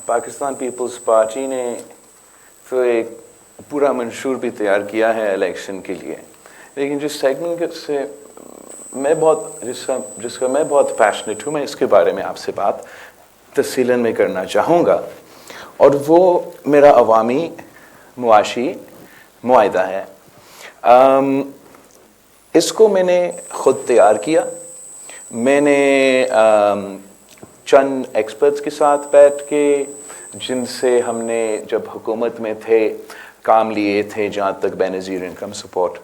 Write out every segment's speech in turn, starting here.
Pakistan peoples party ने तो एक पूरा मंशूर भी तैयार किया है इलेक्शन के लिए, लेकिन जिस सेगमेंट से मैं जिसका मैं बहुत पैशनेट हूँ, मैं इसके बारे में आपसे बात तफसीलन में करना चाहूँगा, और वो मेरा अवामी मुआशी मुआहिदा है। इसको मैंने ख़ुद तैयार किया। मैंने चंद एक्सपर्ट्स के साथ बैठ के, जिनसे हमने जब हुकूमत में थे काम लिए थे, जहाँ तक बेनज़ीर इनकम सपोर्ट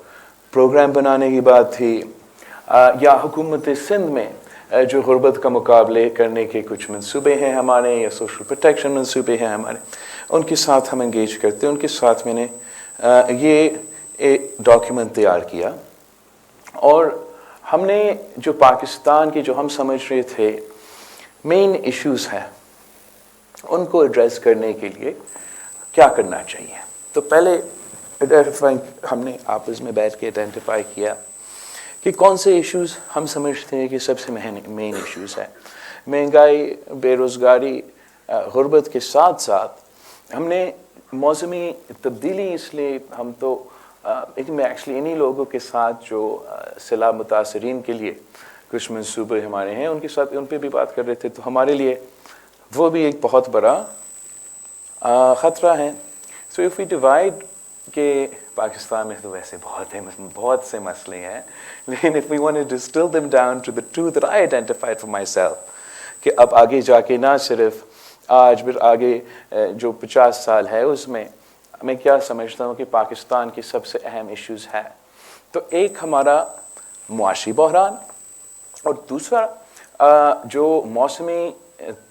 प्रोग्राम बनाने की बात थी, या हुकूमत सिंध में जो गुर्बत का मुकाबले करने के कुछ मंसूबे हैं हमारे, या सोशल प्रोटेक्शन मंसूबे हैं हमारे, उनके साथ हम इंगेज करते हैं। उनके साथ मैंने ये एक डॉक्यूमेंट तैयार किया, और हमने जो पाकिस्तान के जो हम समझ रहे थे मेन इश्यूज हैं, उनको एड्रेस करने के लिए क्या करना चाहिए। तो पहले हमने आपस में बैठ के आइडेंटिफाई किया कि कौन से इश्यूज हम समझते हैं कि सबसे मेन इश्यूज हैं। महंगाई, बेरोज़गारी, गुर्बत के साथ साथ हमने मौसमी तब्दीली, इसलिए हम तो एक्चुअली इन्हीं लोगों के साथ जो सैलाब मुतासरीन के लिए कुछ मंसूबे हमारे हैं, उनके साथ उन पे भी बात कर रहे थे। तो हमारे लिए वो भी एक बहुत बड़ा ख़तरा है। सो इफ़ वी डिवाइड कि पाकिस्तान में तो वैसे बहुत से मसले हैं, लेकिन if we want to distil them down to the two that I identified for myself, कि अब आगे जाके ना सिर्फ आज फिर आगे जो 50 साल है उसमें मैं क्या समझता हूँ कि पाकिस्तान की सबसे अहम इश्यूज हैं। तो एक हमारा मुआशी बहरान, और दूसरा जो मौसमी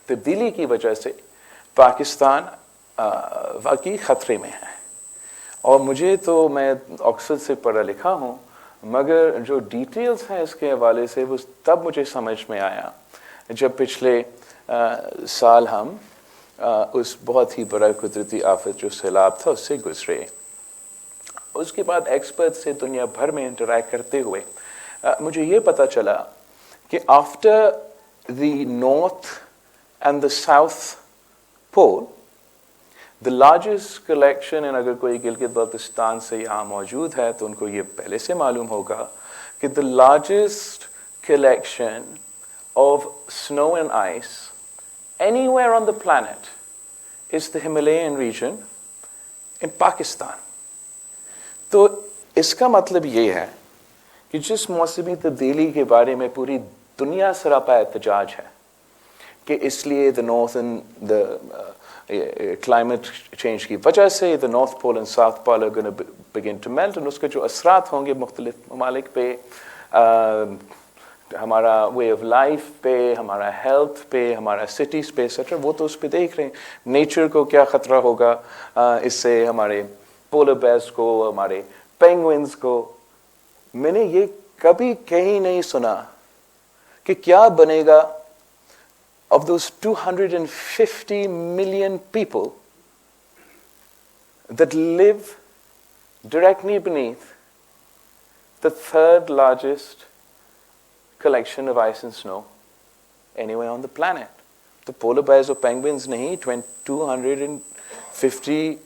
तब्दीली की वजह से पाकिस्तान वाकई ख़तरे में है। और मुझे तो, मैं अक्सर से पढ़ा लिखा हूँ, मगर जो डिटेल्स हैं इसके हवाले से वो तब मुझे समझ में आया जब पिछले साल हम उस बहुत ही बड़ा कुदरती आफत जो सैलाब था उससे गुजरे। उसके बाद एक्सपर्ट से दुनिया भर में इंटरैक्ट करते हुए मुझे ये पता चला कि after the north and the south pole, the largest collection, and अगर कोई गिलगित बल्तिस्तान से यहाँ मौजूद है तो उनको ये पहले से मालूम होगा कि the largest collection of snow and ice anywhere on the planet is the Himalayan region in Pakistan. तो इसका मतलब ये है कि जिस मौसमी तब्दीली के बारे में पूरी दुनिया सरापा एहतजाज है कि इसलिए the north and the climate change की वजह से the north pole and south pole are gonna begin to melt, और उसके जो असरात होंगे मुख्तलिफ ममालिक पे, हमारा वे ऑफ लाइफ पे, हमारा हेल्थ पे, हमारा सिटीज़ पे एक्सेट्रा, वो तो उस पर देख रहे हैं। नेचर को क्या ख़तरा होगा इससे, हमारे पोलर बेयर्स को, हमारे पेंगुइन्स को। मैंने ये कभी कहीं नहीं सुना कि क्या बनेगा of those 250 million people that live directly beneath the third largest collection of ice and snow anywhere on the planet. The polar bears or penguins nahi, 250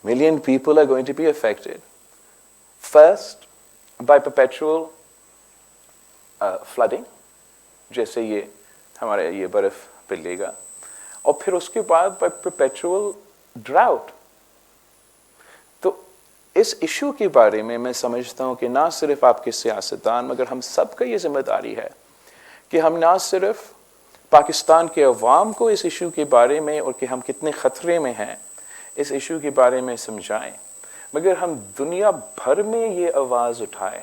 million people are going to be affected. First, by perpetual flooding, जैसे ये हमारे ये बर्फ पिघलेगा, और फिर उसके बाद by perpetual drought. तो इस इशू के बारे में मैं समझता हूँ कि ना सिर्फ आपके सियासतदान मगर हम सब का ये जिम्मेदारी है कि हम ना सिर्फ पाकिस्तान के अवाम को इस इशू के बारे में और कि हम कितने ख़तरे में हैं इस इशू के बारे में समझाएं, मगर हम दुनिया भर में ये आवाज़ उठाएं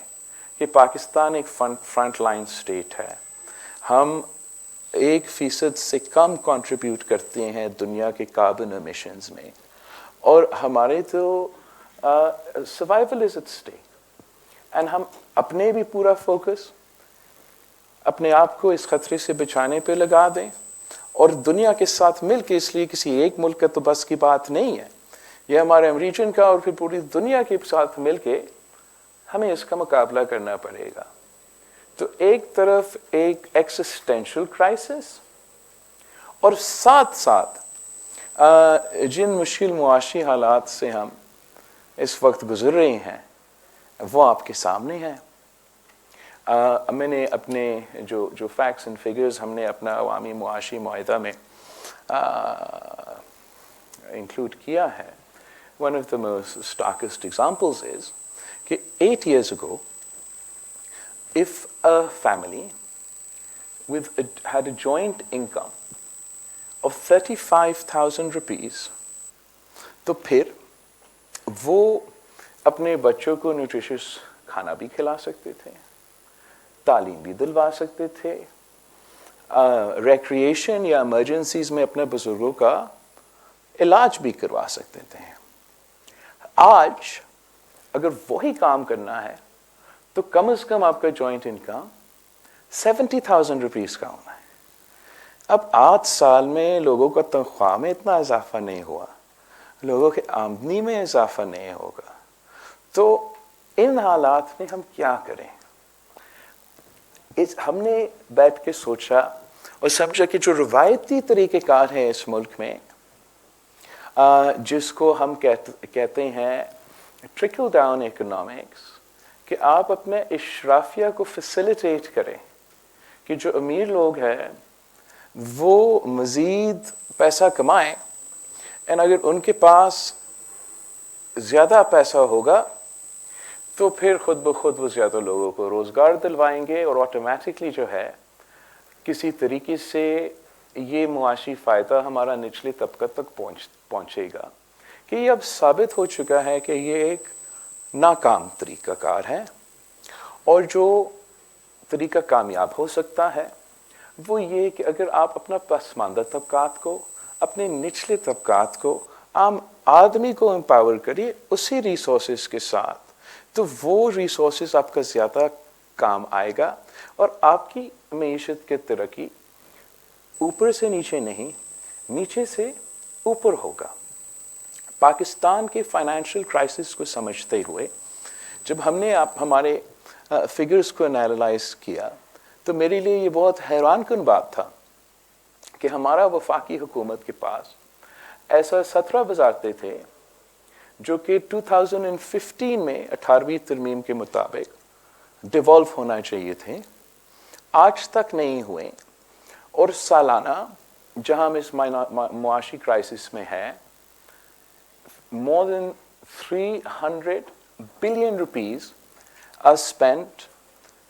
कि पाकिस्तान एक फ्रंट लाइन स्टेट है। हम 1% से कम कंट्रीब्यूट करते हैं दुनिया के कार्बन एमिशंस में, और हमारे तो survival is at stake, and हम अपने भी पूरा फोकस अपने आप को इस खतरे से बचाने पे लगा दें और दुनिया के साथ मिलकर, इसलिए किसी एक मुल्क का तो बस की बात नहीं है, ये हमारे रीजन का और फिर पूरी दुनिया के साथ मिलके हमें इसका मुकाबला करना पड़ेगा। तो एक तरफ एक एक्सिस्टेंशियल क्राइसिस और साथ साथ जिन मुश्किल मुआशी हालात से हम इस वक्त गुजर रहे हैं वो आपके सामने हैं। मैंने अपने जो फैक्ट्स एंड फिगर्स हमने अपना अवामी मुआशी मुआहिदा में इंक्लूड किया है, one of the most starkest examples is that 8 years ago, if a family had a joint income of 35,000 rupees, तो फिर वो अपने बच्चों को न्यूट्रिशियस खाना भी खिला सकते थे, तालीम भी दिलवा सकते थे, रिक्रिएशन या इमरजेंसीज में अपने बुजुर्गों का इलाज भी करवा सकते थे। आज अगर वही काम करना है तो कम से कम आपका जॉइंट इनकम 70,000 रुपीस का होना है। अब 8 साल में लोगों का तनख्वाह में इतना इजाफा नहीं हुआ, लोगों के आमदनी में इजाफा नहीं होगा, तो इन हालात में हम क्या करें? हमने बैठ के सोचा और समझा कि जो रवायती तरीक़ेकार है इस मुल्क में, जिसको हम कहते हैं ट्रिकल डाउन इकोनॉमिक्स, कि आप अपने इशराफिया को फैसिलिटेट करें कि जो अमीर लोग हैं वो मज़ीद पैसा कमाएं, और अगर उनके पास ज़्यादा पैसा होगा तो फिर खुद ब खुद वो ज़्यादा लोगों को रोज़गार दिलवाएंगे और ऑटोमेटिकली जो है किसी तरीके से ये मुआशी फ़ायदा हमारा निचले तबका तक पहुँचेगा। कि ये अब साबित हो चुका है कि ये एक नाकाम तरीक़ाकार है, और जो तरीक़ा कामयाब हो सकता है वो ये कि अगर आप अपना पसमानदा तबकात को, अपने निचले तबकात को, आम आदमी को एम्पावर करिए उसी रिसोर्सेज के साथ, तो वो रिसोर्सेज आपका ज़्यादा काम आएगा और आपकी मईशत की तरक्की ऊपर से नीचे नहीं, नीचे से ऊपर होगा। पाकिस्तान के फाइनेंशियल क्राइसिस को समझते हुए जब हमने हमारे फिगर्स को एनालाइज किया तो मेरे लिए ये बहुत हैरानकुन बात था कि हमारा वफाकी हुकूमत के पास ऐसा 17 वजारतें थे जो कि 2015 में 18वीं तरमीम के मुताबिक डिवॉल्व होना चाहिए थे, आज तक नहीं हुए। और सालाना जहां हम इस मुआशी क्राइसिस में है, more than 300 billion rupees are spent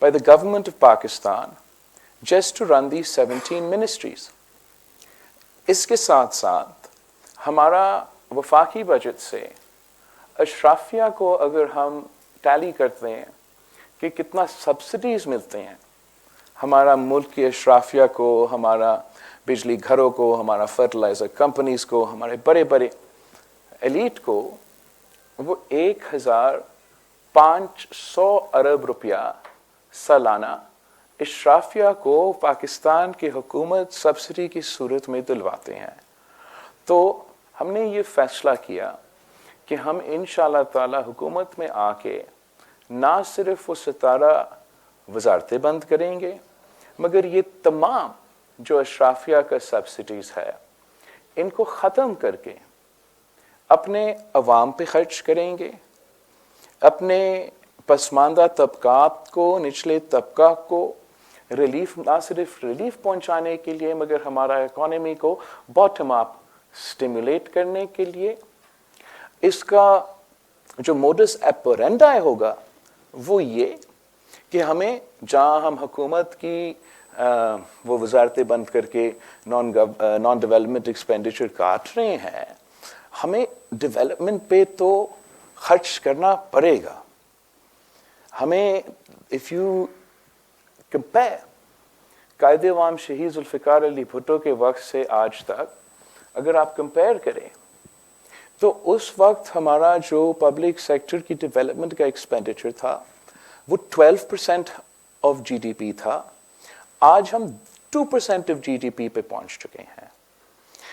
by the government of Pakistan just to run these 17 ministries. इसके साथ साथ हमारा वफाकी बजट से अशराफिया को अगर हम टैली करते हैं कि कितना सब्सिडीज मिलते हैं, हमारा मुल्क की अशराफिया को, हमारा बिजली घरों को, हमारा फर्टिलाइज़र कंपनीज को, हमारे बड़े बड़े एलीट को, वो 1,500 अरब रुपया सालाना इशराफिया को पाकिस्तान की हुकूमत सब्सिडी की सूरत में दिलवाते हैं। तो हमने ये फैसला किया कि हम इंशाअल्लाह ताला हुकूमत में आके ना सिर्फ वो 17 वजारतें बंद करेंगे, मगर ये तमाम जो अशराफिया का सब्सिडीज़ है इनको ख़त्म करके अपने अवाम पे खर्च करेंगे, अपने पसमानदा तबकात को, निचले तबका को रिलीफ, ना सिर्फ रिलीफ पहुंचाने के लिए मगर हमारा इकोनॉमी को बॉटम अप स्टिमुलेट करने के लिए। इसका जो मोडस ऑपरेंडी होगा वो ये कि हमें जहां हम हुकूमत की वो वजारतें बंद करके नॉन डेवलपमेंट एक्सपेंडिचर काट रहे हैं, हमें डेवलपमेंट पे तो खर्च करना पड़ेगा। हमें इफ़ यू कंपेयर कायदे-ए-आम शहीद जुल्फ़िकार अली भुट्टो के वक्त से आज तक अगर आप कंपेयर करें तो उस वक्त हमारा जो पब्लिक सेक्टर की डेवलपमेंट का एक्सपेंडिचर था वो 12% ऑफ जीडीपी था, आज हम 2% ऑफ जीडीपी पे पहुंच चुके हैं।